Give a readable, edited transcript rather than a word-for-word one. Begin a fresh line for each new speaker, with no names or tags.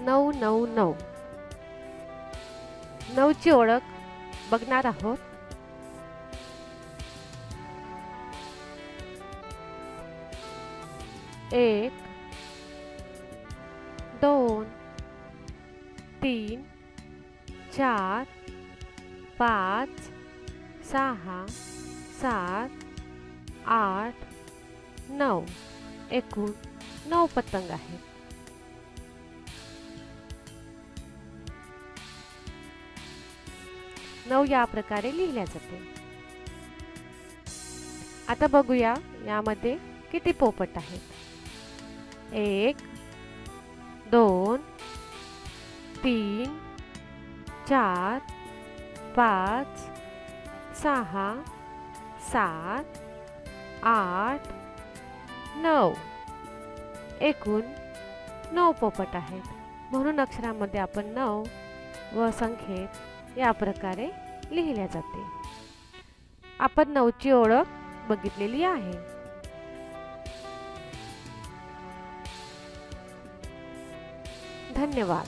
999. 9ची ओळख बघणार आहोत. 1 2 3 4 5 6 7 8 9. एकूण 9 पतंग आहेत. नऊ या प्रकारे लिहिल्या जाते. आता बघूया यामध्ये किती पोपट आहेत. 1 2 3 4 5 6 7 8 9. एकूण 9 पोपट आहेत. म्हणून अक्षरामध्ये आपण 9 व संख्येत या प्रकारे लिहिल्या जाते. आपण 9ची ओळख बघितलेली आहे. धन्यवाद.